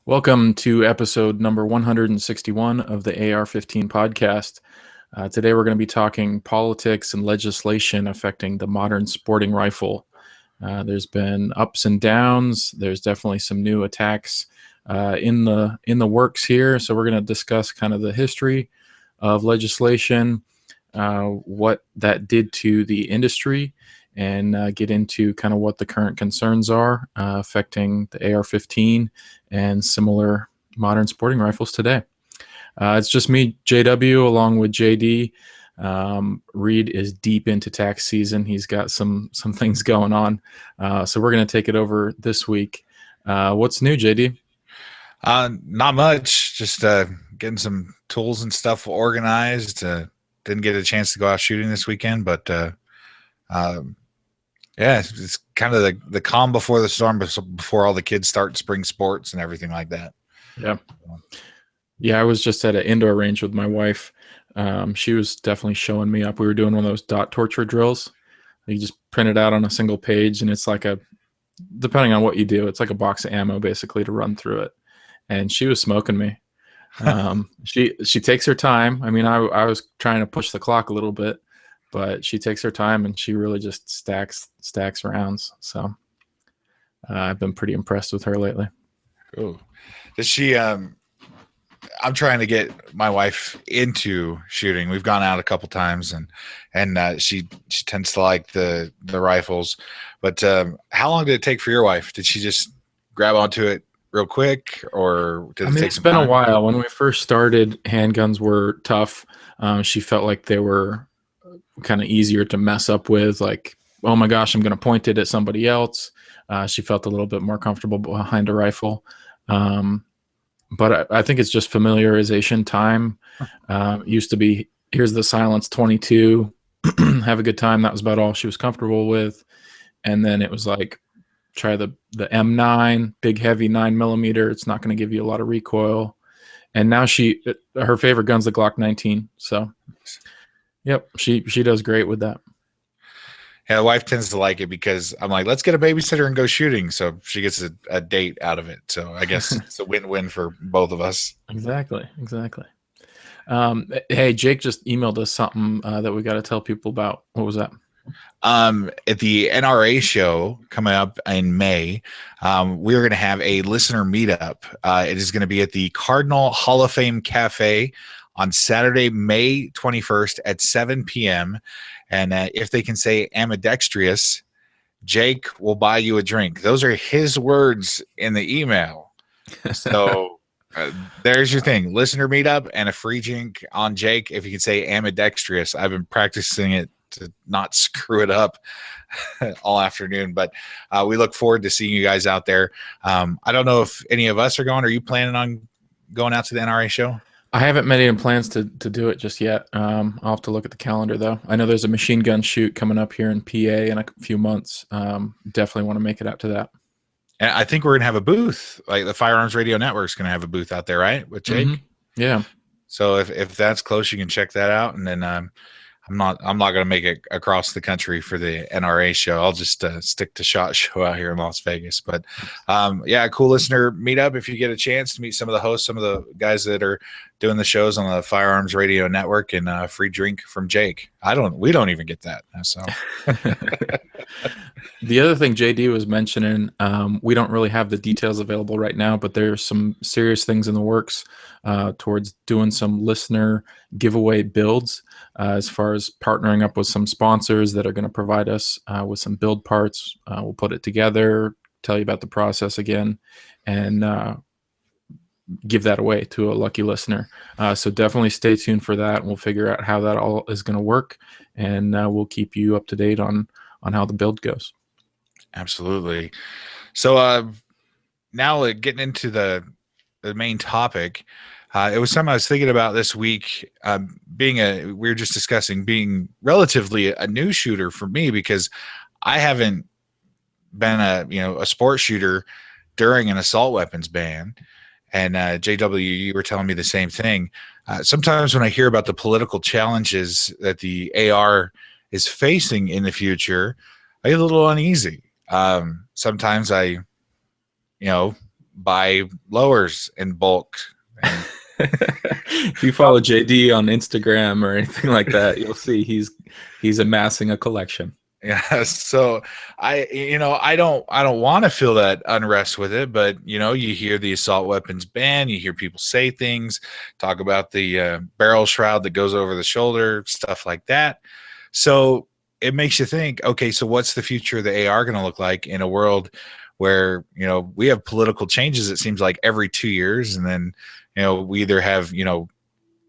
Welcome to episode number 161 of the AR-15 podcast. Today we're going to be talking politics and legislation affecting the modern sporting rifle. There's been ups and downs. There's definitely some new attacks in the works here. So we're going to discuss kind of the history of legislation, what that did to the industry, and get into kind of what the current concerns are affecting the AR-15 and similar modern sporting rifles today. It's just me, JW, along with JD. Reed is deep into tax season. He's got some things going on. So we're going to take it over this week. What's new, JD? Not much. Just getting some tools and stuff organized. Didn't get a chance to go out shooting this weekend, but yeah, it's kind of the calm before the storm, before all the kids start spring sports and everything like that. Yeah, I was just at an indoor range with my wife. She was definitely showing me up. We were doing one of those dot torture drills. You just print it out on a single page, and it's like depending on what you do, it's like a box of ammo basically to run through it. And she was smoking me. She takes her time. I mean, I was trying to push the clock a little bit, but she takes her time and she really just stacks rounds. So I've been pretty impressed with her lately. Oh, does she? I'm trying to get my wife into shooting. We've gone out a couple times, and she tends to like the rifles. But how long did it take for your wife? Did she just grab onto it real quick, or did it take it's some been time? a while. When we first started, handguns were tough. She felt like they were kind of easier to mess up with, like, oh my gosh, I'm going to point it at somebody else. She felt a little bit more comfortable behind a rifle. But I think it's just familiarization time. Used to be, here's the silence 22, have a good time. That was about all she was comfortable with. And then it was like, try the M9, big, heavy 9mm. It's not going to give you a lot of recoil. And now her favorite gun's the Glock 19. So, yep, she does great with that. Yeah, the wife tends to like it because I'm like, let's get a babysitter and go shooting. So she gets a date out of it. So I guess it's a win-win for both of us. Exactly. Hey, Jake just emailed us something that we got to tell people about. What was that? At the NRA show coming up in May, we're going to have a listener meetup. It is going to be at the Cardinal Hall of Fame Cafe on Saturday, May 21st at 7 p.m. And if they can say ambidextrous, Jake will buy you a drink. Those are his words in the email. So there's your thing. Listener meetup and a free drink on Jake if you can say ambidextrous. I've been practicing it to not screw it up all afternoon, but we look forward to seeing you guys out there. I don't know if any of us are going. Are you planning on going out to the NRA show? I haven't made any plans to do it just yet. I'll have to look at the calendar, though. I know there's a machine gun shoot coming up here in PA in a few months. Definitely want to make it out to that. And I think we're going to have a booth. Like the Firearms Radio Network is going to have a booth out there, right, with Jake? Mm-hmm. Yeah. So if that's close, you can check that out. And then I'm not going to make it across the country for the NRA show. I'll just stick to SHOT Show out here in Las Vegas. But yeah, cool listener meetup. If you get a chance to meet some of the hosts, some of the guys that are doing the shows on the Firearms Radio Network, and a free drink from Jake. We don't even get that. So the other thing JD was mentioning, we don't really have the details available right now, but there's some serious things in the works towards doing some listener giveaway builds. As far as partnering up with some sponsors that are going to provide us with some build parts. We'll put it together, tell you about the process again, and give that away to a lucky listener. So definitely stay tuned for that. We'll figure out how that all is going to work, and we'll keep you up to date on how the build goes. Absolutely. So now getting into the main topic. It was something I was thinking about this week, we were just discussing being relatively a new shooter for me, because I haven't been a sport shooter during an assault weapons ban. And JW, you were telling me the same thing. Sometimes when I hear about the political challenges that the AR is facing in the future, I get a little uneasy. Sometimes I buy lowers in bulk. And if you follow JD on Instagram or anything like that, you'll see he's amassing a collection. yeah, so I don't want to feel that unrest with it, but you hear the assault weapons ban, you hear people say things, talk about the barrel shroud that goes over the shoulder, stuff like that. So it makes you think, okay, so what's the future of the AR going to look like in a world where we have political changes? It seems like every 2 years, and then we either have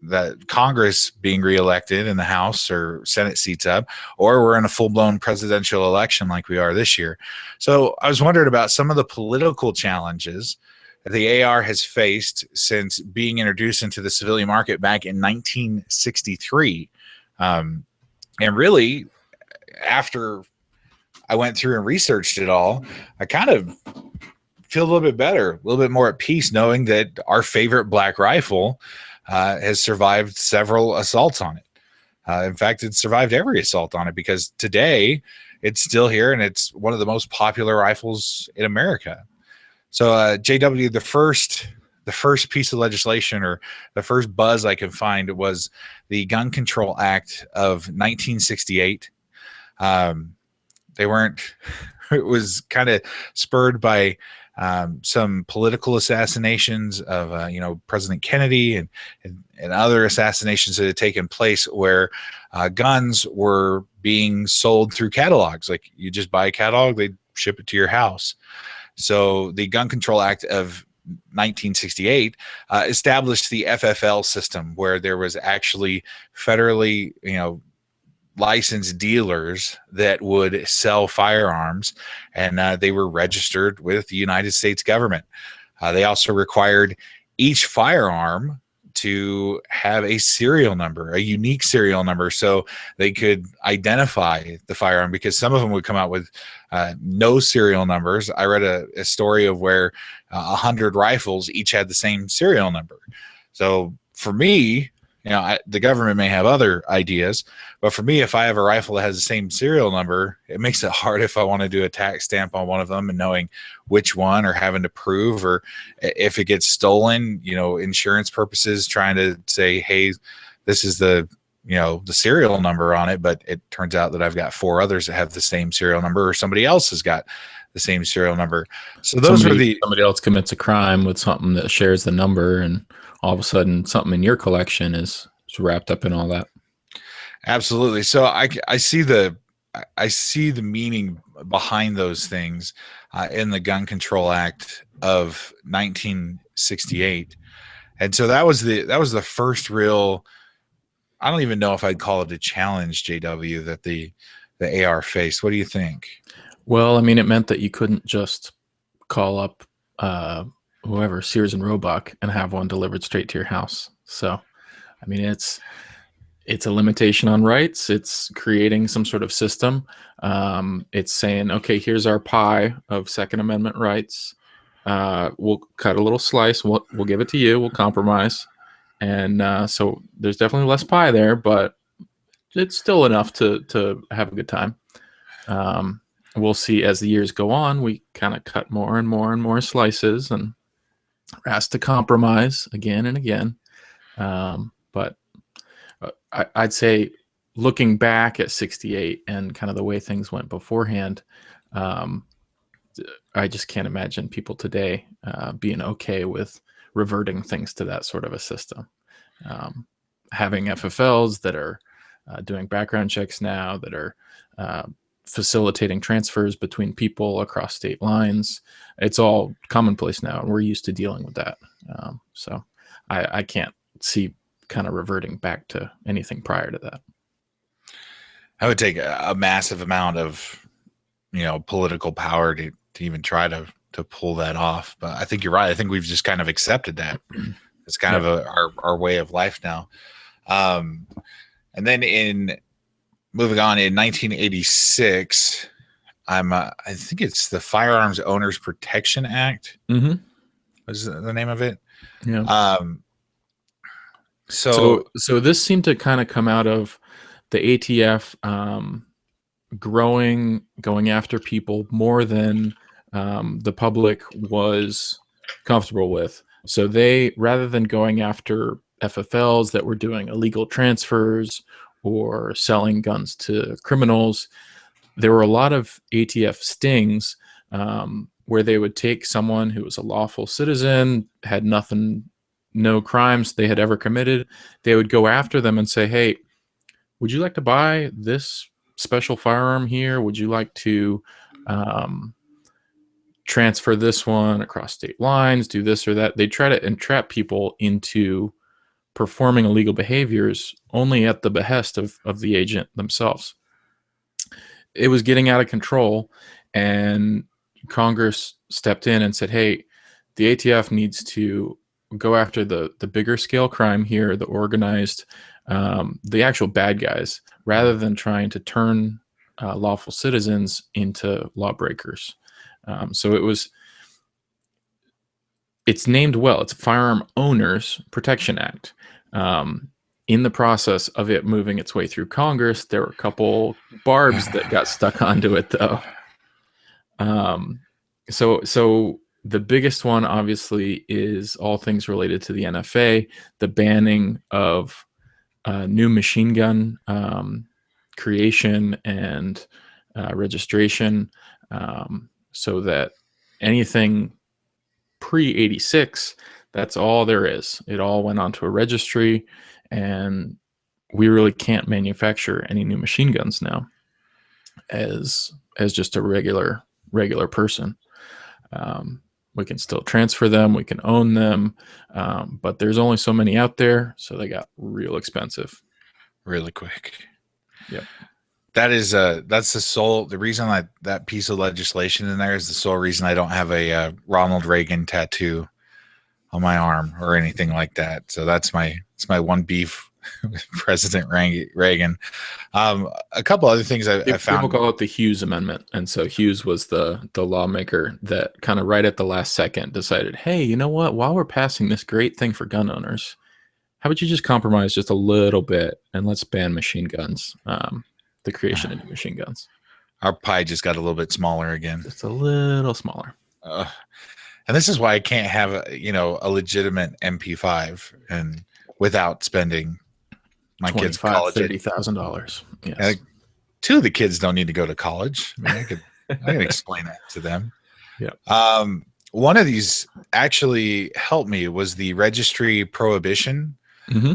that Congress being reelected in the House or Senate seats up, or we're in a full-blown presidential election like we are this year. So I was wondering about some of the political challenges that the AR has faced since being introduced into the civilian market back in 1963. And really, after I went through and researched it all, I kind of feel a little bit better, a little bit more at peace knowing that our favorite black rifle has survived several assaults on it. In fact, it's survived every assault on it because today it's still here and it's one of the most popular rifles in America. So, JW, the first piece of legislation, or the first buzz I can find, was the Gun Control Act of 1968. They weren't. It was kind of spurred by some political assassinations of President Kennedy and other assassinations that had taken place where guns were being sold through catalogs. Like, you just buy a catalog, they ship it to your house. So the Gun Control Act of 1968 established the FFL system, where there was actually federally licensed dealers that would sell firearms, and they were registered with the United States government. They also required each firearm to have a serial number, a unique serial number, so they could identify the firearm, because some of them would come out with no serial numbers. I read a story of where 100 rifles each had the same serial number. So for me, the government may have other ideas, but for me, if I have a rifle that has the same serial number, it makes it hard if I want to do a tax stamp on one of them and knowing which one, or having to prove, or if it gets stolen, insurance purposes, trying to say, hey, this is the serial number on it, but it turns out that I've got 4 others that have the same serial number, or somebody else has got the same serial number. So somebody else commits a crime with something that shares the number, and all of a sudden something in your collection is wrapped up in all that. Absolutely. So I see the meaning behind those things in the Gun Control Act of 1968. And so that was the first real, I don't even know if I'd call it a challenge, JW, that the AR faced. What do you think? Well, I mean, it meant that you couldn't just call up whoever, Sears and Roebuck, and have one delivered straight to your house. So, I mean, it's a limitation on rights. It's creating some sort of system. It's saying, okay, here's our pie of Second Amendment rights. We'll cut a little slice. We'll give it to you. We'll compromise. And so there's definitely less pie there, but it's still enough to have a good time. We'll see as the years go on, we kind of cut more and more and more slices and asked to compromise again and again. But I'd say, looking back at 68 and kind of the way things went beforehand, I just can't imagine people today being okay with reverting things to that sort of a system. Having FFLs that are doing background checks now, that are facilitating transfers between people across state lines. It's all commonplace now, and we're used to dealing with that. So I can't see kind of reverting back to anything prior to that. I would take a massive amount of, political power to even try to pull that off. But I think you're right. I think we've just kind of accepted that. It's kind of our way of life now. And then moving on, in 1986, I think it's the Firearms Owners Protection Act. Mm-hmm. What is the name of it? Yeah. So this seemed to kind of come out of the ATF going after people more than the public was comfortable with. So they, rather than going after FFLs that were doing illegal transfers or selling guns to criminals, there were a lot of ATF stings where they would take someone who was a lawful citizen, had nothing, no crimes they had ever committed. They would go after them and say, hey, would you like to buy this special firearm here? Would you like to transfer this one across state lines, do this or that? They try to entrap people into performing illegal behaviors only at the behest of the agent themselves. It was getting out of control, and Congress stepped in and said, hey, the ATF needs to go after the bigger scale crime here, the organized, the actual bad guys, rather than trying to turn lawful citizens into lawbreakers. So it's named well. It's Firearm Owners Protection Act. In the process of it moving its way through Congress, there were a couple barbs that got stuck onto it, though. So the biggest one, obviously, is all things related to the NFA, the banning of new machine gun creation and registration, so that anything pre-86, that's all there is. It all went onto a registry, and we really can't manufacture any new machine guns now as just a regular person. We can still transfer them, we can own them, but there's only so many out there, so they got real expensive really quick. Yep. That's the reason that piece of legislation in there is the sole reason I don't have a Ronald Reagan tattoo on my arm or anything like that. So that's my one beef with President Reagan. A couple other things I found. People call it the Hughes Amendment, and so Hughes was the lawmaker that kind of right at the last second decided, hey, you know what? While we're passing this great thing for gun owners, how about you just compromise just a little bit and let's ban machine guns, the creation of new machine guns. Our pie just got a little bit smaller again. Just a little smaller. And this is why I can't have a legitimate MP5 and without spending my kids' college $30,000. Yes. Two of the kids don't need to go to college. I mean, I can explain that to them. Yeah. One of these actually helped me was the registry prohibition. Mm-hmm.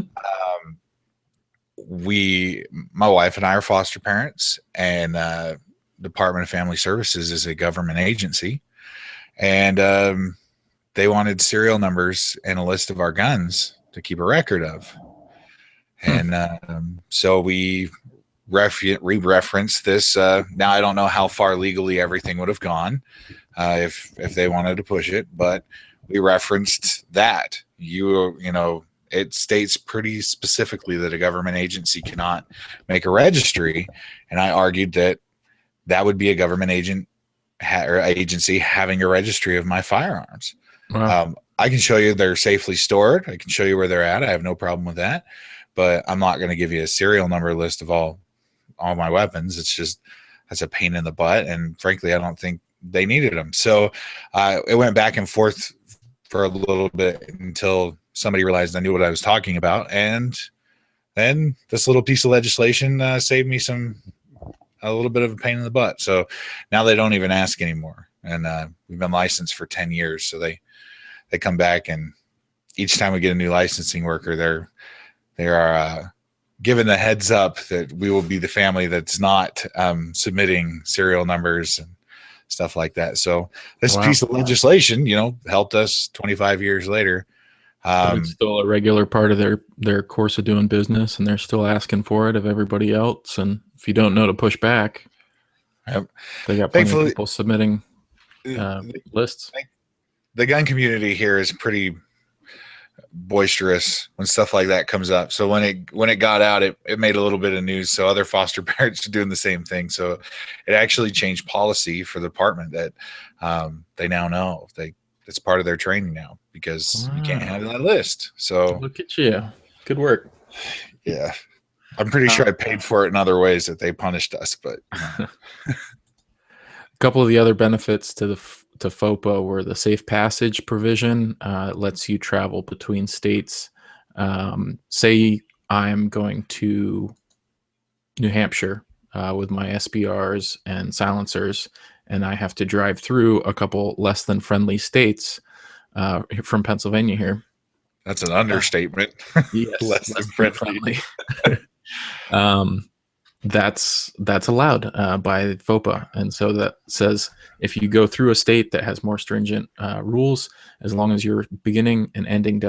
My wife and I are foster parents, and Department of Family Services is a government agency, and they wanted serial numbers and a list of our guns to keep a record of. And so we referenced this. Now I don't know how far legally everything would have gone if they wanted to push it, but we referenced that. It states pretty specifically that a government agency cannot make a registry, and I argued that would be a government agency having a registry of my firearms. Wow. I can show you they're safely stored. I can show you where they're at. I have no problem with that, but I'm not going to give you a serial number list of all my weapons. That's a pain in the butt, and frankly, I don't think they needed them. So it went back and forth for a little bit until somebody realized I knew what I was talking about, and then this little piece of legislation saved me a little bit of a pain in the butt. So now they don't even ask anymore, and we've been licensed for 10 years. So they come back, and each time we get a new licensing worker, they are given the heads up that we will be the family that's not submitting serial numbers and stuff like that. So this piece of legislation, helped us 25 years later. It's still a regular part of their course of doing business, and they're still asking for it of everybody else. And if you don't know to push back, they got plenty of people submitting lists. The gun community here is pretty boisterous when stuff like that comes up. So when it got out, it made a little bit of news. So other foster parents are doing the same thing. So it actually changed policy for the department that they now know it's part of their training now, because you can't have that list. So look at you. Good work. Yeah. I'm pretty sure I paid for it in other ways that they punished us, but a couple of the other benefits to to FOPA, where the safe passage provision lets you travel between states. Say I'm going to New Hampshire with my SBRs and silencers, and I have to drive through a couple less than friendly states from Pennsylvania here. That's an understatement. Yes, less than friendly. That's allowed by FOPA, and so that says if you go through a state that has more stringent rules, as long as your beginning and ending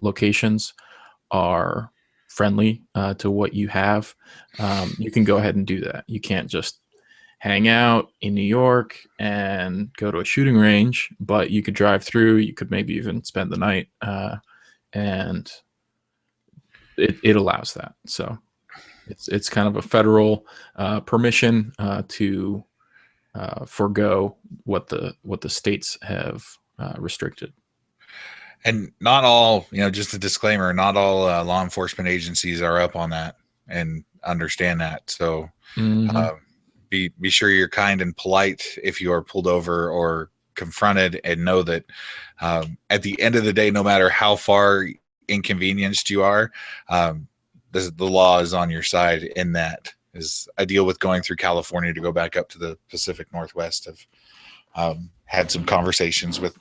locations are friendly to what you have, you can go ahead and do that. You can't just hang out in New York and go to a shooting range, but you could drive through. You could maybe even spend the night, and it allows that. So it's kind of a federal permission to forego what the states have restricted. And not all, just a disclaimer, not all law enforcement agencies are up on that and understand that. So be sure you're kind and polite if you are pulled over or confronted, and know that at the end of the day, no matter how far inconvenienced you are, the law is on your side in that. As I deal with going through California to go back up to the Pacific Northwest, I've had some conversations with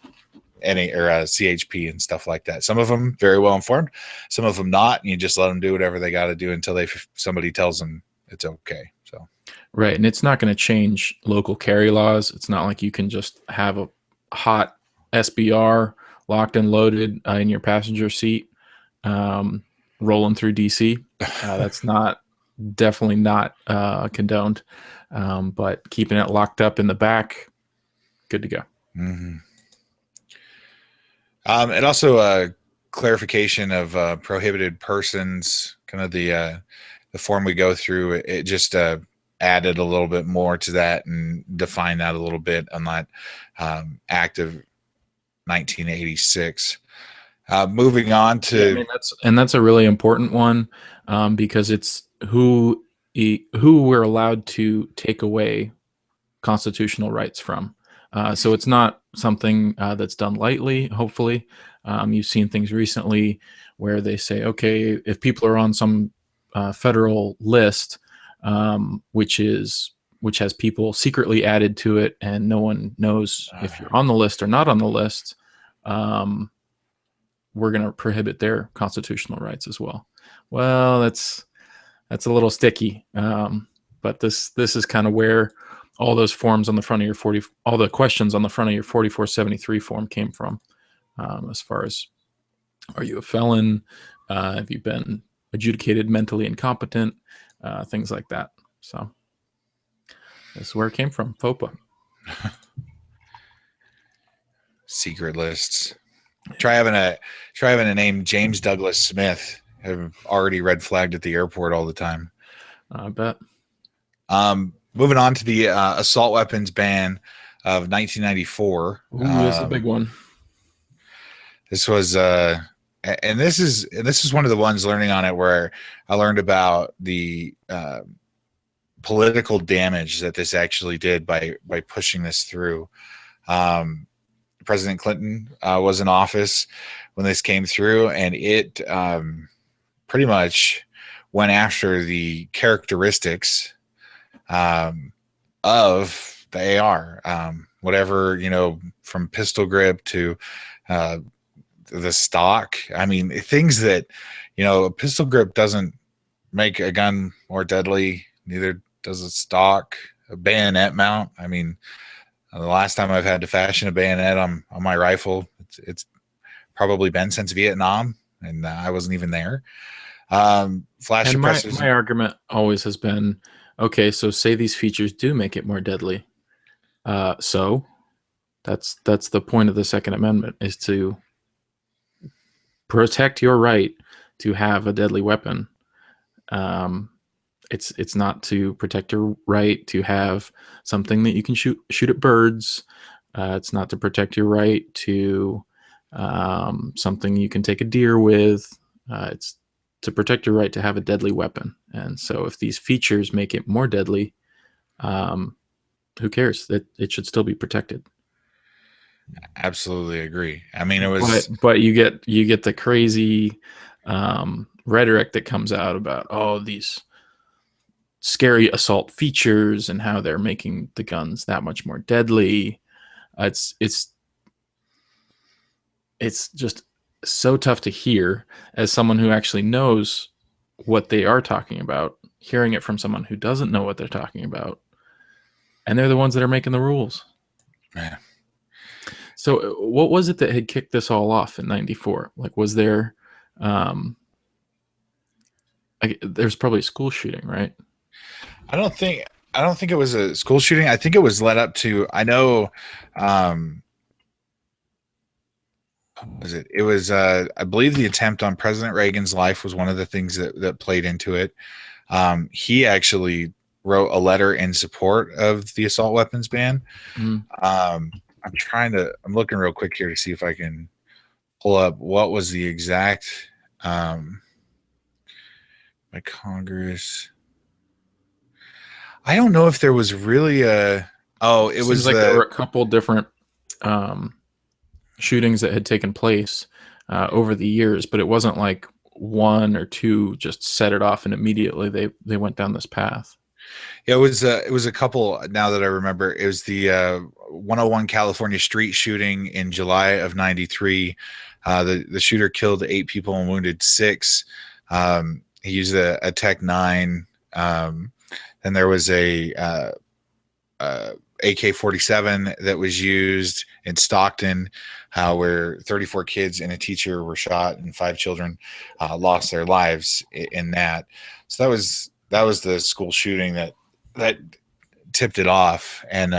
CHP and stuff like that. Some of them very well informed, some of them not, and you just let them do whatever they got to do until somebody tells them it's okay. So right, and it's not going to change local carry laws. It's not like you can just have a hot SBR locked and loaded in your passenger seat rolling through DC. That's definitely not condoned, but keeping it locked up in the back, good to go. Mm-hmm. And also a clarification of prohibited persons, kind of the form we go through. It just added a little bit more to that and defined that a little bit on that Act of 1986. Moving on to that's a really important one because it's who we're allowed to take away constitutional rights from. So it's not something that's done lightly. Hopefully, you've seen things recently where they say, okay, if people are on some federal list, which has people secretly added to it, and no one knows if you're on the list or not on the list, we're going to prohibit their constitutional rights as well. Well, that's a little sticky, but this is kind of where all those forms on the front of your all the questions on the front of your 4473 form came from, as far as, are you a felon? Have you been adjudicated mentally incompetent? Things like that. So that's where it came from, FOPA. Secret lists. Try having a name James Douglas Smith. I've already red flagged at the airport all the time. I bet. Moving on to the assault weapons ban of 1994. Ooh, this is a big one. This was and this is one of the ones learning on it where I learned about the political damage that this actually did by pushing this through. President Clinton was in office when this came through, and it pretty much went after the characteristics of the AR, whatever, from pistol grip to the stock. I mean, things that, a pistol grip doesn't make a gun more deadly, neither does a stock, a bayonet mount. I mean, the last time I've had to fashion a bayonet on my rifle, it's probably been since Vietnam, and I wasn't even there. Flash And suppressors. my argument always has been, okay, so say these features do make it more deadly. So that's the point of the Second Amendment, is to protect your right to have a deadly weapon. It's not to protect your right to have something that you can shoot at birds. It's not to protect your right to something you can take a deer with. It's to protect your right to have a deadly weapon. And so if these features make it more deadly, who cares? It should still be protected. Absolutely agree. I mean, it was, But you get the crazy rhetoric that comes out about, oh, these scary assault features and how they're making the guns that much more deadly. It's just so tough to hear as someone who actually knows what they are talking about, hearing it from someone who doesn't know what they're talking about, and they're the ones that are making the rules. man. So what was it that had kicked this all off in 94? Like, was there there's probably a school shooting, right? I don't think it was a school shooting. I think it was led up to, I know, was it? It was, I believe the attempt on President Reagan's life was one of the things that played into it. He actually wrote a letter in support of the assault weapons ban. Mm. I'm looking real quick here to see if I can pull up what was the exact, by Congress. I don't know if there was really a, oh, it was Seems like there were a couple different shootings that had taken place over the years, but it wasn't like one or two just set it off and immediately they went down this path. it was a couple. Now that I remember, it was the 101 California street shooting in July of '93. The shooter killed 8 people and wounded 6. He used a Tech 9. Then there was a AK-47 that was used in Stockton, where 34 kids and a teacher were shot and 5 children lost their lives in that. So that was the school shooting that tipped it off. And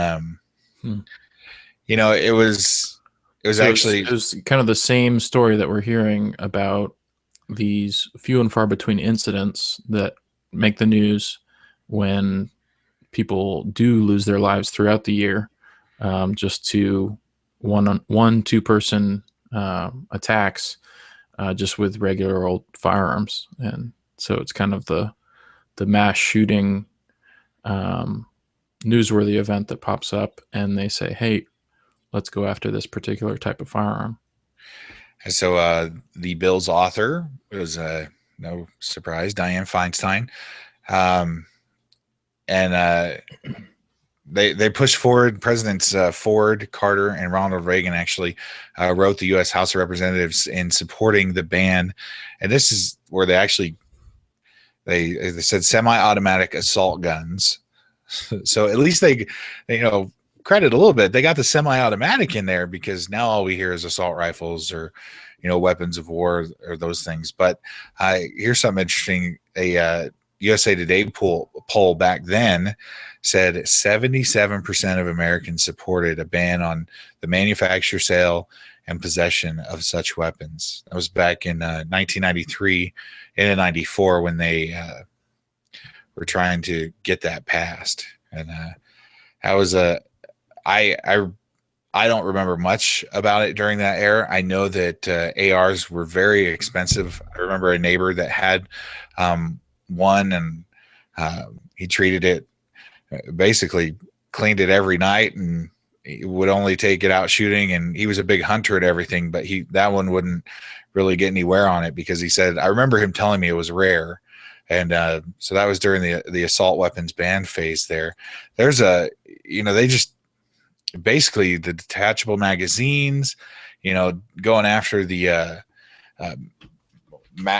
it was actually it was kind of the same story that we're hearing about these few and far between incidents that make the news when people do lose their lives throughout the year, just to two person attacks, just with regular old firearms. And so it's kind of the mass shooting newsworthy event that pops up, and they say, hey, let's go after this particular type of firearm. And so the bill's author was, no surprise, Dianne Feinstein. And they pushed forward. Presidents Ford, Carter, and Ronald Reagan actually wrote the U.S. House of Representatives in supporting the ban. And this is where they said semi-automatic assault guns. So at least they credit a little bit. They got the semi-automatic in there, because now all we hear is assault rifles or weapons of war or those things. But here's something interesting. A USA Today poll back then said 77% of Americans supported a ban on the manufacture, sale, and possession of such weapons. That was back in 1993 and in 94 when they were trying to get that passed. And that was I don't remember much about it during that era. I know that ARs were very expensive. I remember a neighbor that had one, and he treated it, basically cleaned it every night, and he would only take it out shooting. And he was a big hunter at everything, but that one wouldn't really get any wear on it, because he said, I remember him telling me it was rare. And so that was during the assault weapons ban phase there. There's they just basically the detachable magazines, going after the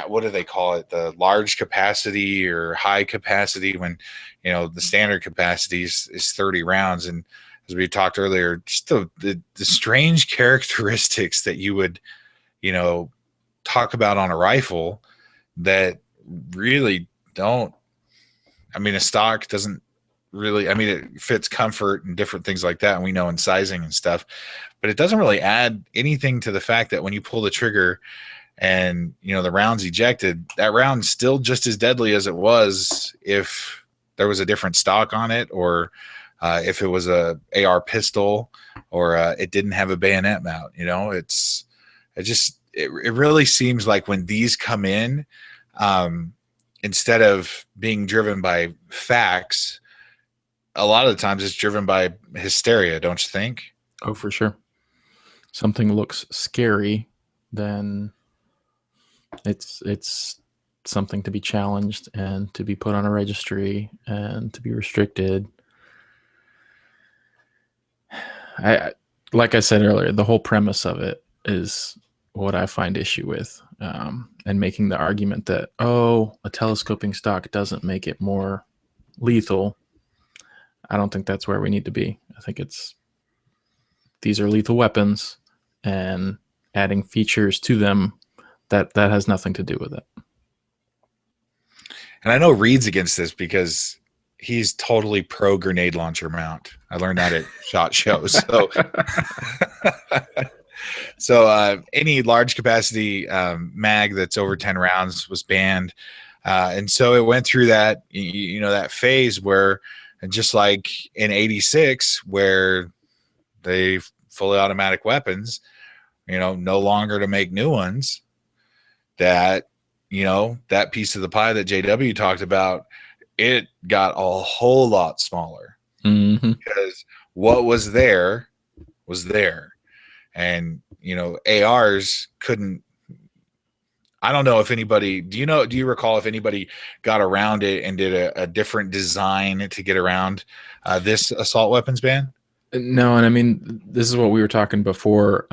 what do they call it? The large capacity or high capacity, when, the standard capacity is 30 rounds. And as we talked earlier, just the strange characteristics that you would, talk about on a rifle that really don't, a stock doesn't really, it fits comfort and different things like that, and we know in sizing and stuff, but it doesn't really add anything to the fact that when you pull the trigger and the round's ejected, that round's still just as deadly as it was if there was a different stock on it, or if it was a AR pistol, or it didn't have a bayonet mount. It really seems like when these come in, instead of being driven by facts, a lot of the times it's driven by hysteria, don't you think? Oh, for sure. Something looks scary, then it's something to be challenged and to be put on a registry and to be restricted. I like I said earlier, the whole premise of it is what I find issue with, and making the argument that, oh, a telescoping stock doesn't make it more lethal. I don't think that's where we need to be. I think these are lethal weapons, and adding features to them that has nothing to do with it. And I know Reed's against this because he's totally pro grenade launcher mount. I learned that at SHOT Show. So any large capacity mag that's over 10 rounds was banned. And so it went through that, that phase where, just like in 86, where they fully automatic weapons, no longer to make new ones, that, that piece of the pie that JW talked about, it got a whole lot smaller, because what was there was there. And, ARs couldn't, I don't know if anybody, do you recall if anybody got around it and did a different design to get around this assault weapons ban? No, and I mean, this is what we were talking before.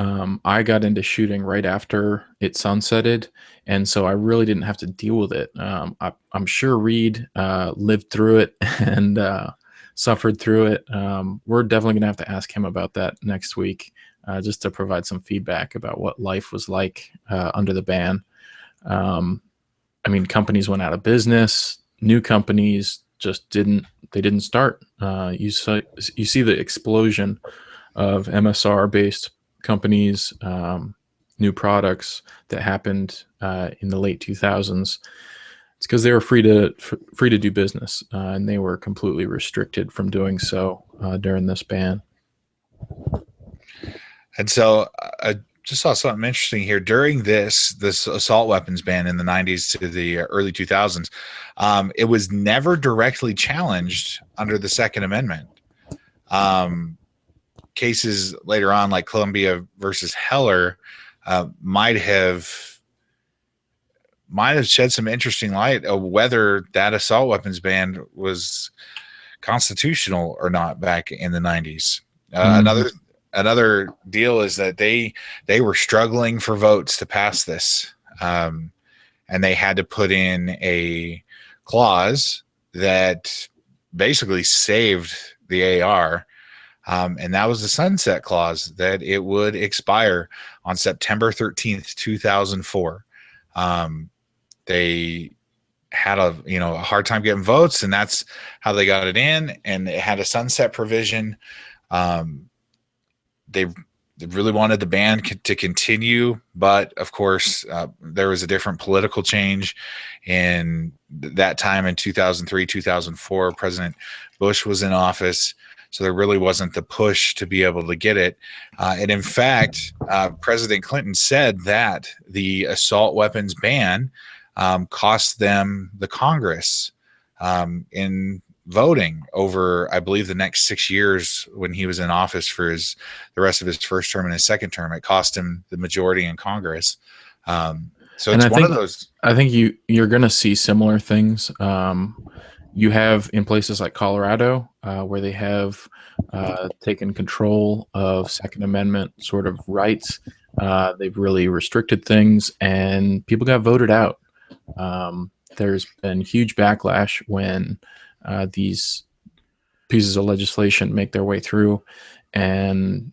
I got into shooting right after it sunsetted, and so I really didn't have to deal with it. I'm sure Reed lived through it and suffered through it. We're definitely going to have to ask him about that next week, just to provide some feedback about what life was like under the ban. I mean, companies went out of business. New companies just didn't start. You see the explosion of MSR based companies, new products that happened in the late 2000s. It's because they were free to do business, and they were completely restricted from doing so during this ban. And so I just saw something interesting here during this assault weapons ban in the 90s to the early 2000s. It was never directly challenged under the Second Amendment. Cases later on, like Columbia versus Heller, might have shed some interesting light of whether that assault weapons ban was constitutional or not back in the 90s. Another deal is that they were struggling for votes to pass this, and they had to put in a clause that basically saved the AR, and that was the sunset clause, that it would expire on September 13th, 2004. They had a hard time getting votes, and that's how they got it in, and it had a sunset provision. They really wanted the ban to continue, but of course, there was a different political change in that time in 2003, 2004. President Bush was in office, so there really wasn't the push to be able to get it. And in fact, President Clinton said that the assault weapons ban cost them the Congress in voting over, I believe, the next 6 years when he was in office for the rest of his first term and his second term. It cost him the majority in Congress. So it's one of those. I think you're going to see similar things. You have in places like Colorado, where they have taken control of Second Amendment sort of rights. They've really restricted things, and people got voted out. There's been huge backlash when these pieces of legislation make their way through, and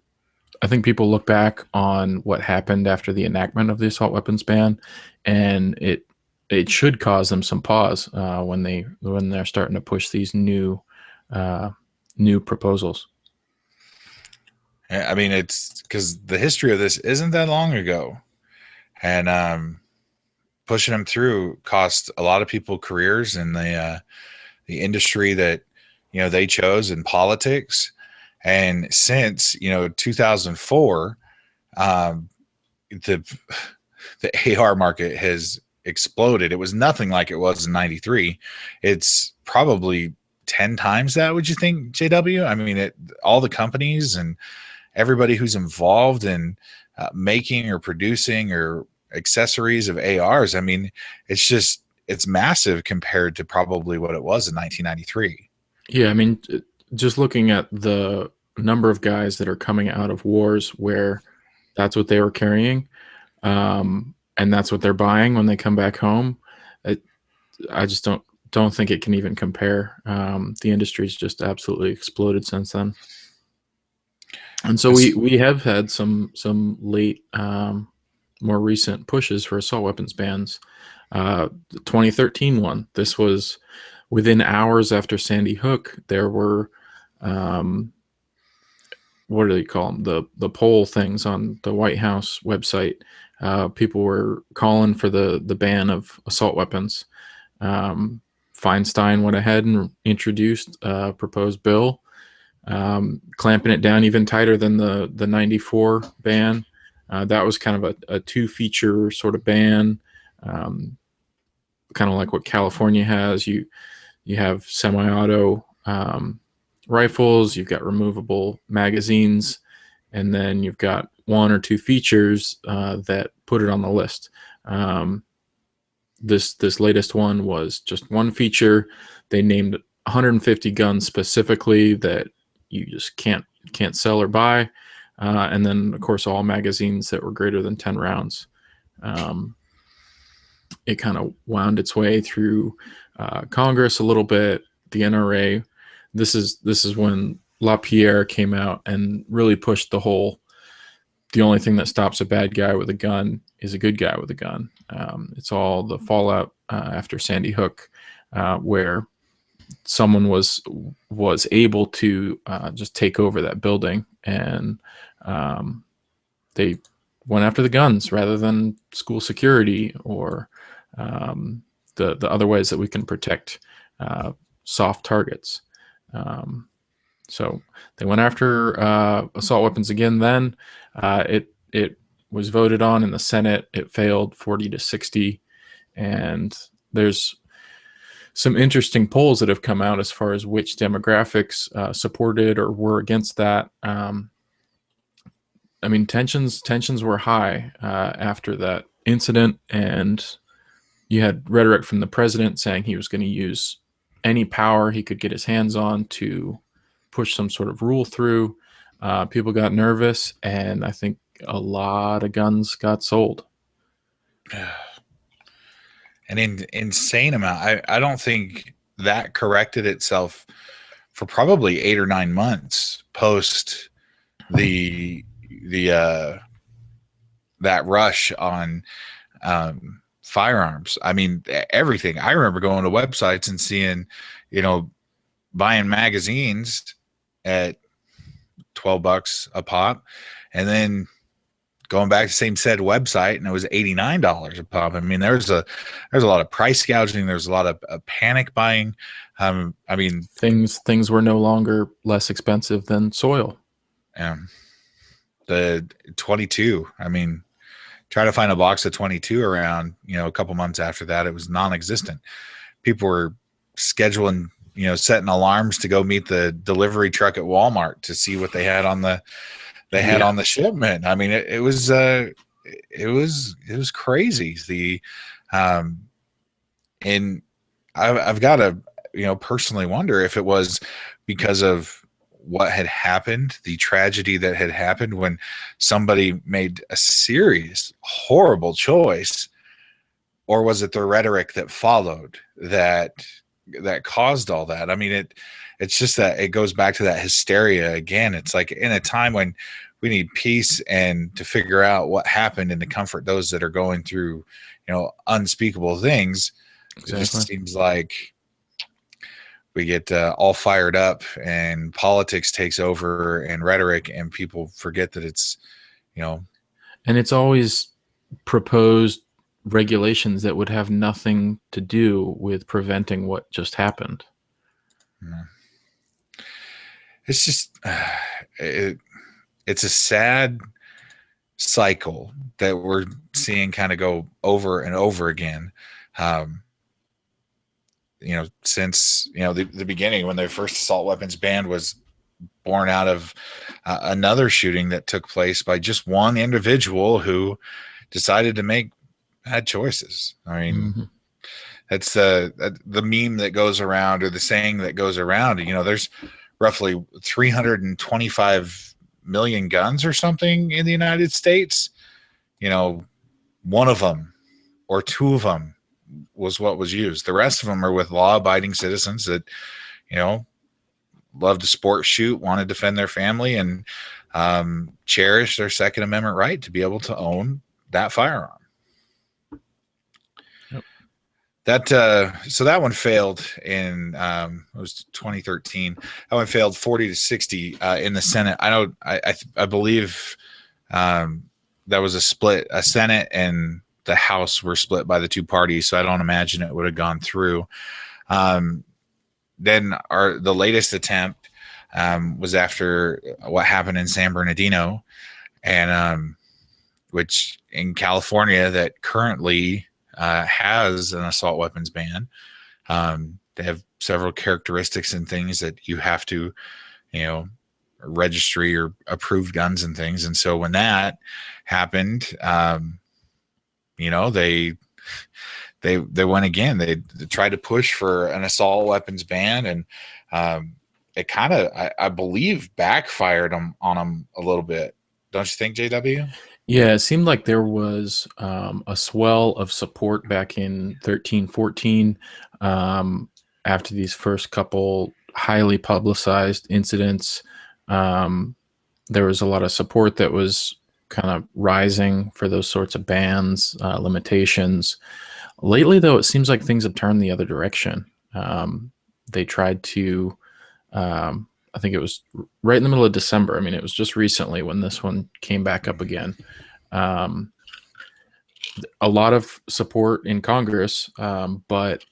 I think people look back on what happened after the enactment of the assault weapons ban, and it should cause them some pause when they're starting to push these new proposals. I mean, it's because the history of this isn't that long ago, and pushing them through cost a lot of people careers in the industry that they chose in politics. And since 2004, the AR market has exploded. It was nothing like it was in 93. It's probably 10 times that, would you think, JW? I mean, all the companies and everybody who's involved in making or producing or accessories of ARs. I mean, it's massive compared to probably what it was in 1993. Yeah, I mean, just looking at the number of guys that are coming out of wars where that's what they were carrying, and that's what they're buying when they come back home. I just don't think it can even compare. The industry's just absolutely exploded since then. And so we have had some late, more recent pushes for assault weapons bans. The 2013 one. This was within hours after Sandy Hook. There were, what do they call them? The poll things on the White House website. People were calling for the ban of assault weapons. Feinstein went ahead and introduced a proposed bill, clamping it down even tighter than the 94 ban. That was kind of a two-feature sort of ban, kind of like what California has. You have semi-auto rifles, you've got removable magazines, and then you've got one or two features that put it on the list. This latest one was just one feature. They named 150 guns specifically that you just can't sell or buy, and then of course all magazines that were greater than 10 rounds. It kind of wound its way through Congress a little bit, the NRA. This is when LaPierre came out and really pushed the whole, the only thing that stops a bad guy with a gun is a good guy with a gun. It's all the fallout after Sandy Hook, where someone was able to just take over that building, and they went after the guns rather than school security or the other ways that we can protect soft targets. So they went after assault weapons again. Then it was voted on in the Senate. It failed 40-60, and there's some interesting polls that have come out as far as which demographics supported or were against that. I mean, tensions were high after that incident, and you had rhetoric from the president saying he was going to use any power he could get his hands on to push some sort of rule through. People got nervous, and I think a lot of guns got sold. An insane amount. I don't think that corrected itself for probably 8 or 9 months post the that rush on firearms. I mean, everything. I remember going to websites and seeing, buying magazines at $12 a pop, and then going back to the same said website, and it was $89 a pop. I mean, there's a lot of price gouging. There's a lot of panic buying. I mean, things were no longer less expensive than soil. The 22. I mean, try to find a box of 22 around. A couple months after that, it was non-existent. People were scheduling, setting alarms to go meet the delivery truck at Walmart to see what they had on the on the shipment. I mean, it was crazy. And I've got to, personally wonder if it was because of what had happened, the tragedy that had happened when somebody made a serious, horrible choice, or was it the rhetoric that followed that caused all that? I mean, it's just that it goes back to that hysteria again. It's like in a time when we need peace and to figure out what happened and to comfort those that are going through, unspeakable things. Exactly. It just seems like we get all fired up and politics takes over and rhetoric, and people forget that it's, and it's always proposed regulations that would have nothing to do with preventing what just happened. It's just, it's a sad cycle that we're seeing kind of go over and over again. since the beginning, when the first assault weapons ban was born out of another shooting that took place by just one individual who decided to make bad choices. I mean, that's the meme that goes around, or the saying that goes around. There's roughly 325 million guns or something in the United States. One of them or two of them was what was used. The rest of them are with law-abiding citizens that, love to sport shoot, want to defend their family, and cherish their Second Amendment right to be able to own that firearm. So that one failed in it was 2013. That one failed 40-60 in the Senate. I believe that was a split. A Senate and the House were split by the two parties, so I don't imagine it would have gone through. Then the latest attempt was after what happened in San Bernardino, and which in California that currently has an assault weapons ban. They have several characteristics and things that you have to, registry or approve guns and things. And so when that happened, they went again. They tried to push for an assault weapons ban, and it kind of, I believe, backfired on them a little bit. Don't you think, JW? Yeah, it seemed like there was a swell of support back in 13, 14 after these first couple highly publicized incidents. There was a lot of support that was kind of rising for those sorts of bans, limitations. Lately, though, it seems like things have turned the other direction. They tried to, I think it was right in the middle of December. I mean, it was just recently when this one came back up again. A lot of support in Congress, but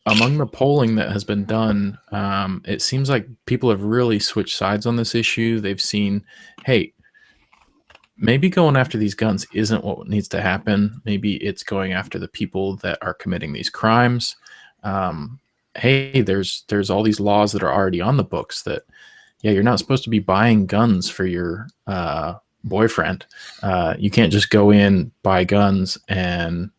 among the polling that has been done, it seems like people have really switched sides on this issue. They've seen, hey, maybe going after these guns isn't what needs to happen. Maybe it's going after the people that are committing these crimes. Hey, there's all these laws that are already on the books that, yeah, you're not supposed to be buying guns for your boyfriend. You can't just go in, buy guns, and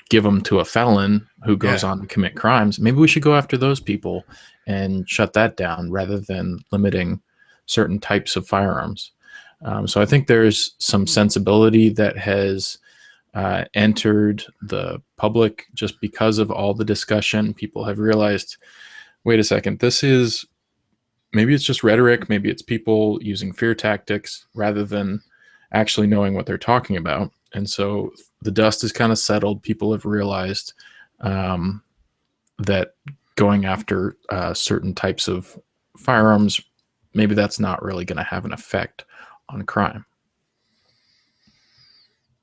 give them to a felon who goes on to commit crimes. Maybe we should go after those people and shut that down rather than limiting certain types of firearms. So I think there's some sensibility that has entered the public just because of all the discussion. People have realized, wait a second, maybe it's just rhetoric, maybe it's people using fear tactics rather than actually knowing what they're talking about. And so the dust is kind of settled. People have realized that going after certain types of firearms, maybe that's not really going to have an effect on crime.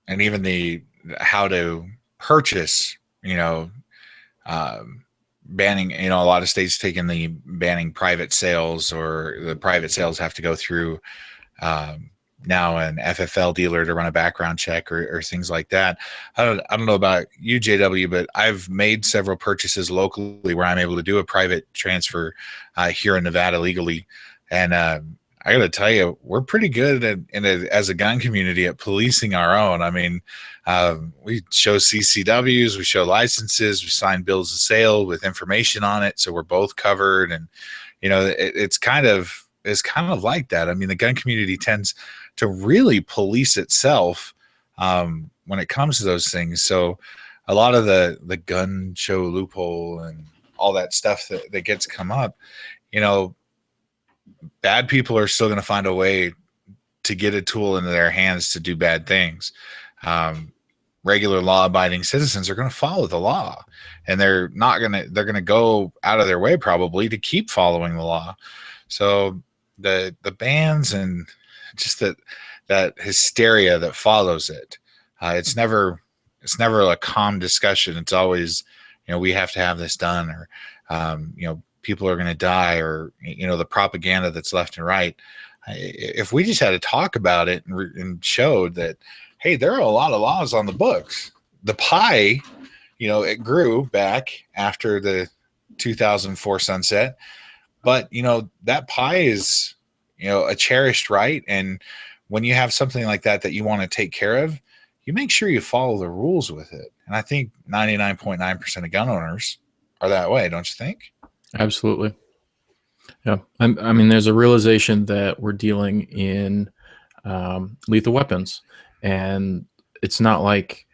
And even how to purchase, banning, a lot of states taking the banning private sales, or the private sales have to go through now an FFL dealer to run a background check or things like that. I don't know about you, JW, but I've made several purchases locally where I'm able to do a private transfer here in Nevada legally. And I got to tell you, we're pretty good as a gun community at policing our own. I mean, we show CCWs, we show licenses, we sign bills of sale with information on it, so we're both covered. And it's kind of like that. I mean, the gun community tends to really police itself when it comes to those things. So a lot of the gun show loophole and all that stuff that gets come up, bad people are still going to find a way to get a tool into their hands to do bad things. Regular law-abiding citizens are going to follow the law, and they're going to go out of their way probably to keep following the law. So the bans and just that hysteria that follows it, it's never a calm discussion. It's always, we have to have this done, or people are going to die, or the propaganda that's left and right. If we just had to talk about it and showed that, hey, there are a lot of laws on the books. The pie, it grew back after the 2004 sunset. But that pie is a cherished right, and when you have something like that you want to take care of, you make sure you follow the rules with it. And I think 99.9% of gun owners are that way, don't you think? Absolutely. Yeah. I mean, there's a realization that we're dealing in lethal weapons, and it's not like,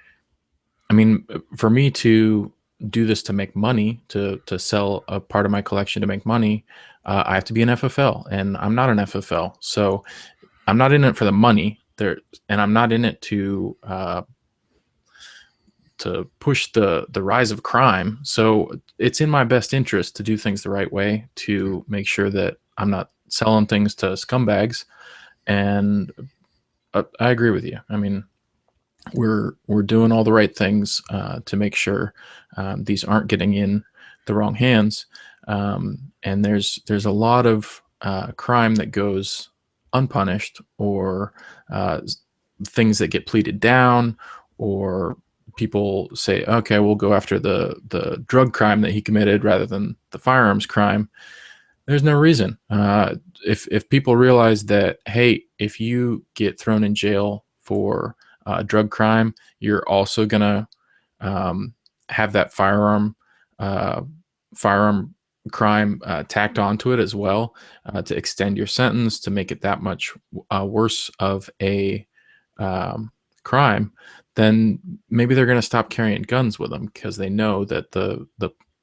I mean, for me to do this to make money, to sell a part of my collection to make money, I have to be an FFL, and I'm not an FFL, so I'm not in it for the money there, and I'm not in it to push the rise of crime. So it's in my best interest to do things the right way, to make sure that I'm not selling things to scumbags. And I agree with you. I mean, we're doing all the right things to make sure these aren't getting in the wrong hands. And there's a lot of crime that goes unpunished, or things that get pleaded down, or people say, okay, we'll go after the drug crime that he committed rather than the firearms crime. There's no reason. If people realize that, hey, if you get thrown in jail for drug crime, you're also gonna have that uh, firearm crime tacked onto it as well, to extend your sentence, to make it that much worse of a crime, then maybe they're going to stop carrying guns with them, because they know that the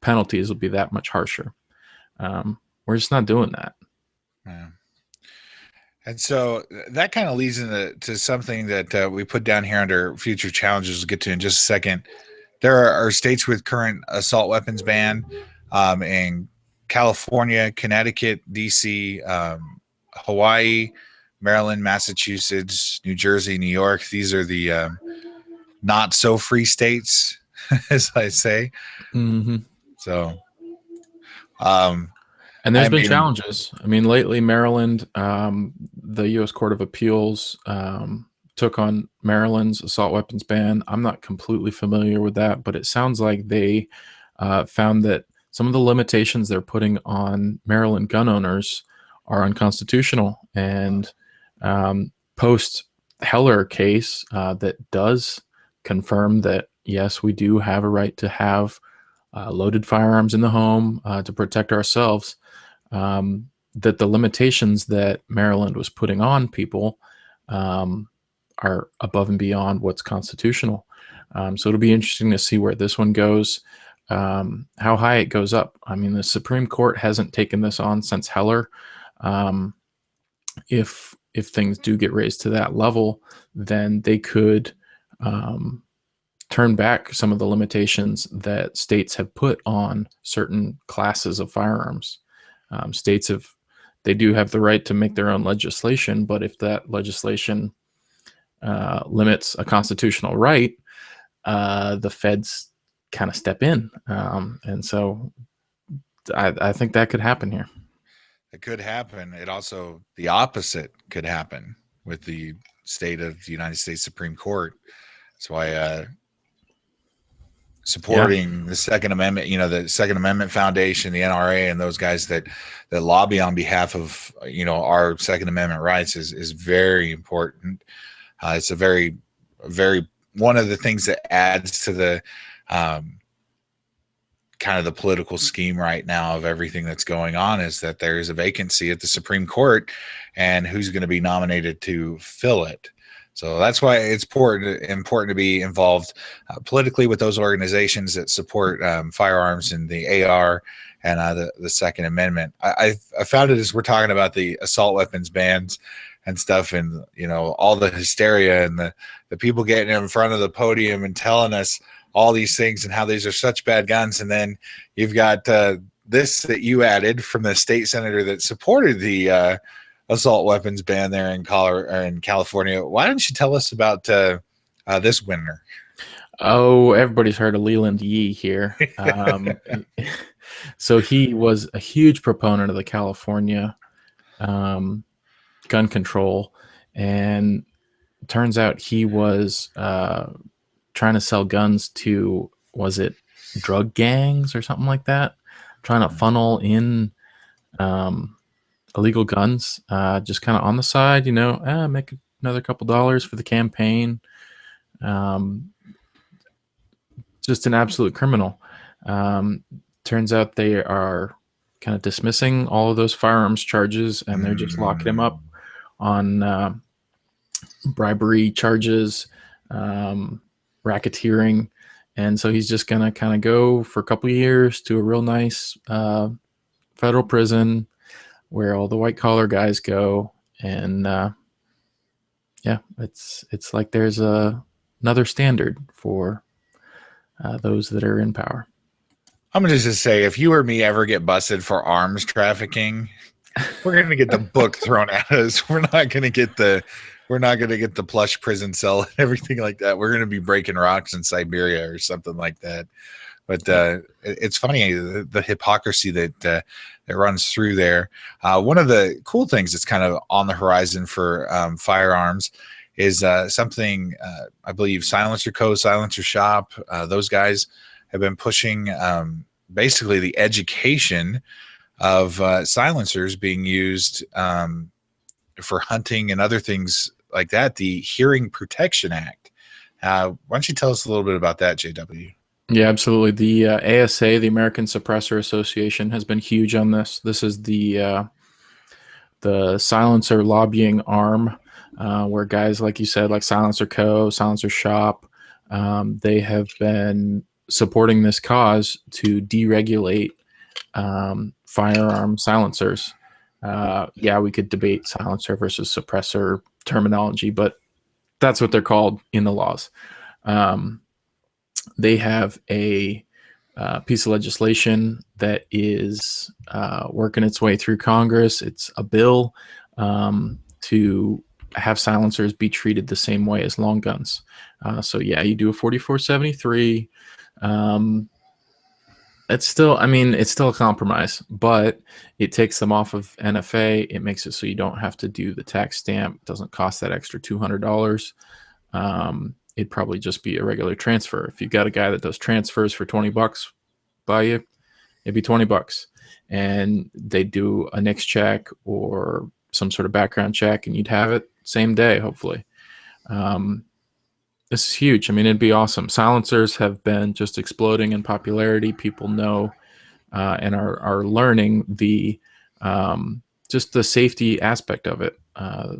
penalties will be that much harsher. We're just not doing that. Yeah. And so that kind of leads into something that we put down here under future challenges. We'll get to in just a second. There are states with current assault weapons ban, in California, Connecticut, DC, Hawaii, Maryland, Massachusetts, New Jersey, New York. These are the not so free states, as I say. Mm-hmm. So, um, And I there's been mean, challenges. I mean, lately, Maryland, the U.S. Court of Appeals took on Maryland's assault weapons ban. I'm not completely familiar with that, but it sounds like they found that some of the limitations they're putting on Maryland gun owners are unconstitutional. And post Heller case, that does confirm that, yes, we do have a right to have loaded firearms in the home to protect ourselves. That the limitations that Maryland was putting on people are above and beyond what's constitutional. So it'll be interesting to see where this one goes, how high it goes up. I mean, the Supreme Court hasn't taken this on since Heller. If things do get raised to that level, then they could turn back some of the limitations that states have put on certain classes of firearms. They do have the right to make their own legislation, but if that legislation limits a constitutional right, the feds kind of step in. And so I think that could happen here. it could happen. It also, the opposite could happen with the state of the United States Supreme Court. That's why supporting the Second Amendment, the Second Amendment Foundation, the NRA, and those guys that lobby on behalf of our Second Amendment rights is very important. It's a very, very one of the things that adds to the kind of the political scheme right now of everything that's going on, is that there is a vacancy at the Supreme Court, and who's going to be nominated to fill it. So that's why it's important to be involved politically with those organizations that support firearms and the AR and the Second Amendment. I found it, as we're talking about the assault weapons bans and stuff, and all the hysteria and the people getting in front of the podium and telling us all these things and how these are such bad guns, and then you've got this that you added from the state senator that supported the assault weapons ban there in California. Why don't you tell us about this winner? Oh, everybody's heard of Leland Yee here. So he was a huge proponent of the California gun control, and turns out he was trying to sell guns to, was it drug gangs or something like that? trying to funnel in illegal guns, just kind of on the side, make another couple dollars for the campaign. Just an absolute criminal. Turns out they are kind of dismissing all of those firearms charges, and they're just locking him up on bribery charges, racketeering. And so he's just going to kind of go for a couple of years to a real nice federal prison where all the white collar guys go. And it's like there's another standard for those that are in power. I'm going to just say, if you or me ever get busted for arms trafficking, we're going to get the book thrown at us. We're not going to get the plush prison cell and everything like that. We're going to be breaking rocks in Siberia or something like that. But it's funny, the hypocrisy that runs through there. One of the cool things that's kind of on the horizon for firearms is something I believe Silencer Co., Silencer Shop, those guys have been pushing basically the education of silencers being used for hunting and other things like that, the Hearing Protection Act. Why don't you tell us a little bit about that, JW? Yeah, absolutely. The ASA, the American Suppressor Association, has been huge on this. This is the silencer lobbying arm, where guys, like you said, like Silencer Co., Silencer Shop, they have been supporting this cause to deregulate firearm silencers. We could debate silencer versus suppressor terminology, but that's what they're called in the laws. They have a piece of legislation that is working its way through Congress. It's a bill to have silencers be treated the same way as long guns. You do a 4473. It's still a compromise, but it takes them off of NFA. It makes it so you don't have to do the tax stamp. It doesn't cost that extra $200. It'd probably just be a regular transfer. If you've got a guy that does transfers for $20 by you, it'd be $20. And they do a NICS check or some sort of background check, and you'd have it same day, hopefully. This is huge. It'd be awesome. Silencers have been just exploding in popularity. People know and are learning the just the safety aspect of it,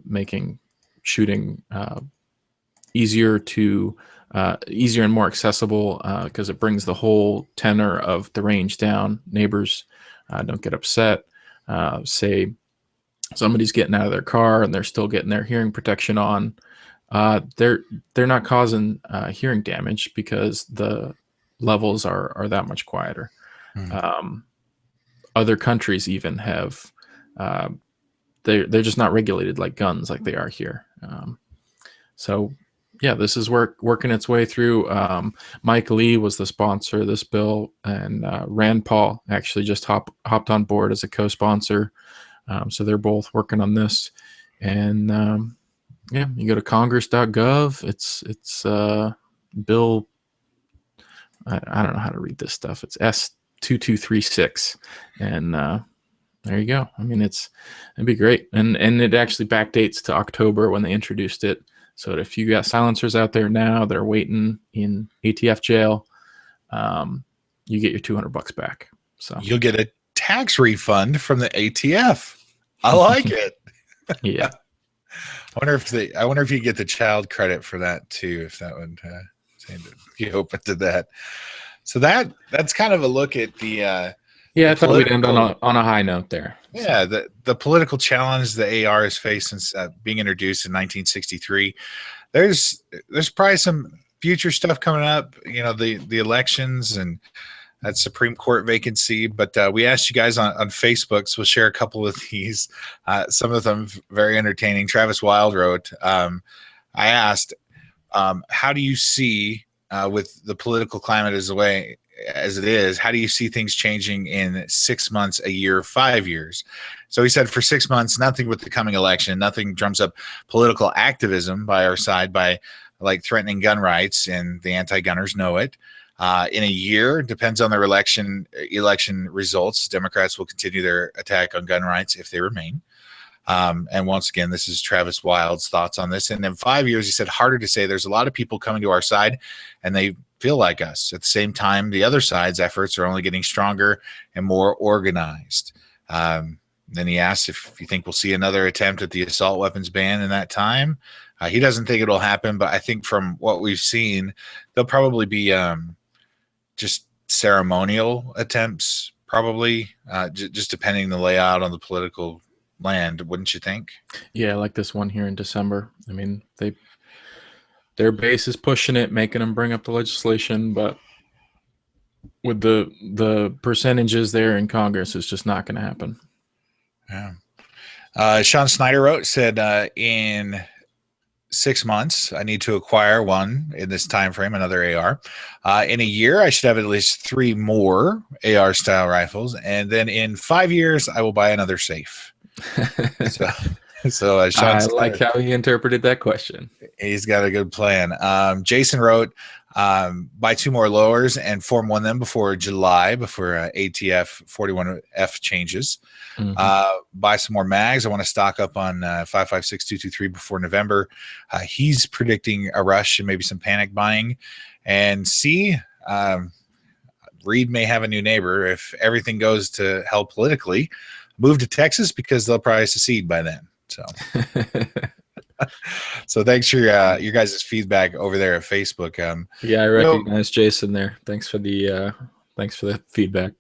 making shooting easier and more accessible because it brings the whole tenor of the range down. Neighbors don't get upset. Say somebody's getting out of their car and they're still getting their hearing protection on. They're not causing hearing damage because the levels are that much quieter. Other countries even have they're just not regulated like guns like they are here. This is working its way through. Mike Lee was the sponsor of this bill, and Rand Paul actually just hopped on board as a co-sponsor. So they're both working on this, and you go to congress.gov. It's bill. I don't know how to read this stuff. It's S2236, and there you go. It'd be great, and it actually backdates to October when they introduced it. So if you got silencers out there now that are waiting in ATF jail, you get your $200 back. So you'll get a tax refund from the ATF. I like it. Yeah. I wonder if you get the child credit for that too, if that would be open to that. So that's kind of a look at the I thought we'd end on a high note there. Yeah, the political challenge the AR has faced since being introduced in 1963. There's probably some future stuff coming up. The elections and that Supreme Court vacancy. But we asked you guys on Facebook, so we'll share a couple of these. Some of them very entertaining. Travis Wild wrote, I asked, how do you see with the political climate as it is, how do you see things changing in 6 months, a year, 5 years? So he said for 6 months, nothing with the coming election, nothing drums up political activism by our side by like threatening gun rights, and the anti-gunners know it. In a year, depends on their election results, Democrats will continue their attack on gun rights if they remain. And once again, this is Travis Wild's thoughts on this. And in 5 years, he said, harder to say. There's a lot of people coming to our side, and they feel like us. At the same time, the other side's efforts are only getting stronger and more organized. Then he asked if you think we'll see another attempt at the assault weapons ban in that time. He doesn't think it'll happen, but I think from what we've seen, there'll probably be just ceremonial attempts, probably, just depending the layout on the political land, wouldn't you think? Yeah, like this one here in December. I mean, their base is pushing it, making them bring up the legislation, but with the percentages there in Congress, it's just not going to happen. Yeah. Sean Snyder said, in 6 months, I need to acquire one in this time frame, another AR. In a year, I should have at least 3 more AR style rifles, and then in 5 years, I will buy another safe. So Sean I Snyder, like how he interpreted that question. He's got a good plan. Jason wrote, buy 2 more lowers and form one of them before July, before ATF 41F changes. Buy some more mags. I want to stock up on 5.56 before November. He's predicting a rush and maybe some panic buying. And C, Reed may have a new neighbor if everything goes to hell politically. Move to Texas because they'll probably secede by then. So, so thanks for your guys' feedback over there at Facebook. Yeah, I recognize Jason there. Thanks for the feedback.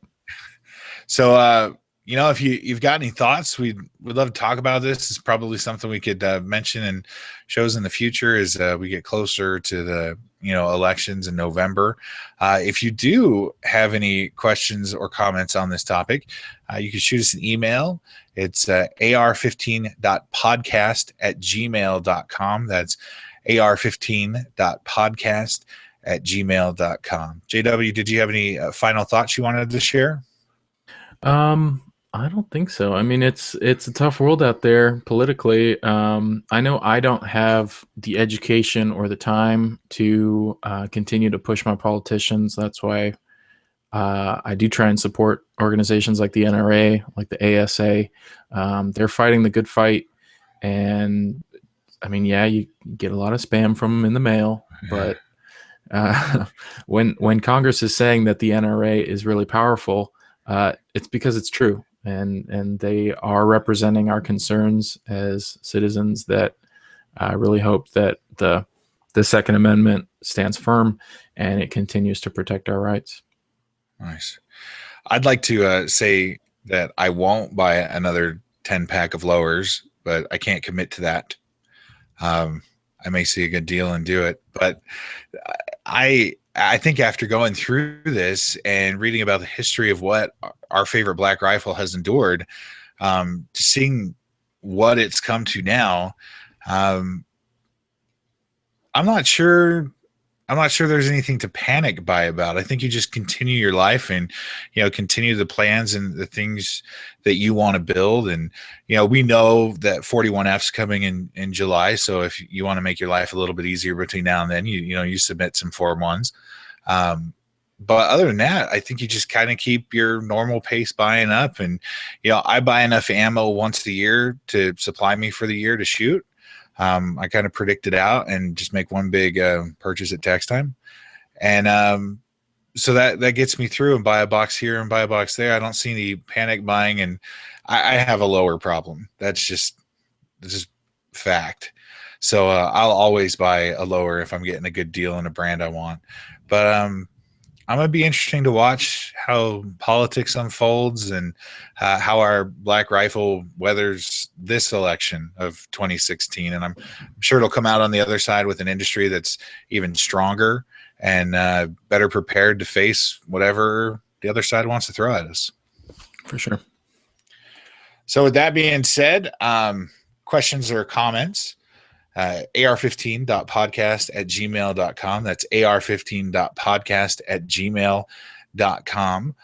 So, if you've got any thoughts, we'd love to talk about this. It's probably something we could mention in shows in the future as we get closer to the elections in November. If you do have any questions or comments on this topic, you can shoot us an email. It's ar15.podcast@gmail.com. That's ar15.podcast@gmail.com. JW, did you have any final thoughts you wanted to share? I don't think so. I mean, it's a tough world out there politically. I know I don't have the education or the time to continue to push my politicians. That's why I do try and support organizations like the NRA, like the ASA. They're fighting the good fight. And I mean, yeah, you get a lot of spam from them in the mail, but when Congress is saying that the NRA is really powerful, it's because it's true. And they are representing our concerns as citizens that I really hope that the Second Amendment stands firm and it continues to protect our rights. Nice. I'd like to say that I won't buy another 10-pack of lowers, but I can't commit to that. I may see a good deal and do it, but I think after going through this and reading about the history of what our favorite black rifle has endured, seeing what it's come to now, I'm not sure there's anything to panic by about. I think you just continue your life and, continue the plans and the things that you want to build. And, we know that 41F's coming in July. So if you want to make your life a little bit easier between now and then, you submit some Form 1s. But other than that, I think you just kind of keep your normal pace buying up. And, I buy enough ammo once a year to supply me for the year to shoot. I kind of predict it out and just make one big purchase at tax time. And so that gets me through and buy a box here and buy a box there. I don't see any panic buying, and I have a lower problem. This is fact. So I'll always buy a lower if I'm getting a good deal and a brand I want. But I'm going to be interesting to watch how politics unfolds and how our black rifle weathers this election of 2016. And I'm sure it'll come out on the other side with an industry that's even stronger and better prepared to face whatever the other side wants to throw at us. For sure. So with that being said, questions or comments, ar15.podcast@gmail.com. That's ar15.podcast@gmail.com.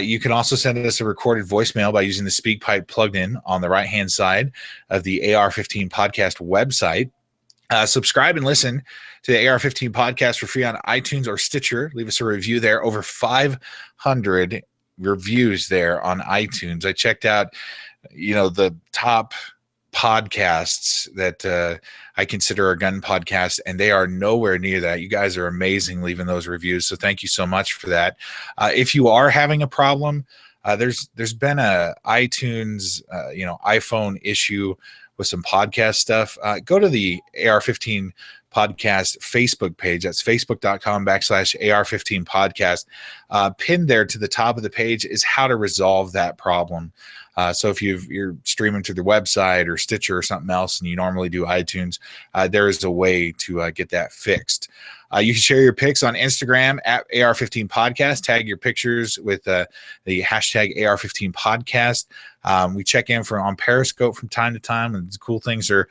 You can also send us a recorded voicemail by using the SpeakPipe plugged in on the right-hand side of the AR-15 podcast website. Subscribe and listen to the AR-15 podcast for free on iTunes or Stitcher. Leave us a review there. Over 500 reviews there on iTunes. I checked out, the top podcasts that I consider a gun podcast, and they are nowhere near that. You guys are amazing leaving those reviews, so thank you so much for that. If you are having a problem, there's been a iTunes iPhone issue with some podcast stuff. Go to the AR-15 podcast Facebook page. That's facebook.com/AR-15 podcast. Pinned there to the top of the page is how to resolve that problem. So if you're streaming through the website or Stitcher or something else, and you normally do iTunes, there is a way to get that fixed. You can share your pics on Instagram at AR-15 podcast. Tag your pictures with the hashtag AR-15 podcast. We check in on Periscope from time to time, and cool things are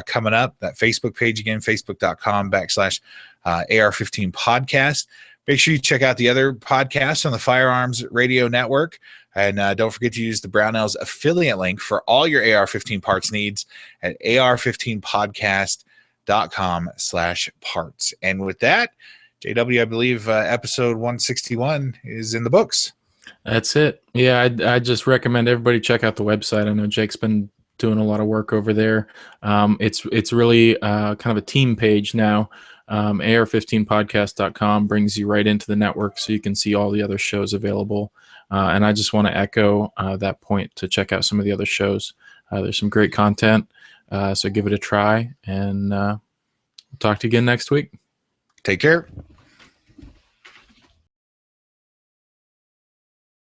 coming up. That Facebook page again, facebook.com/AR-15 podcast. Make sure you check out the other podcasts on the Firearms Radio Network. And don't forget to use the Brownells affiliate link for all your AR-15 parts needs at ar15podcast.com/parts. And with that, JW, I believe episode 161 is in the books. That's it. Yeah, I just recommend everybody check out the website. I know Jake's been doing a lot of work over there. It's really kind of a team page now. AR15podcast.com brings you right into the network, so you can see all the other shows available. And I just want to echo that point to check out some of the other shows. There's some great content, so give it a try, and we'll talk to you again next week. Take care.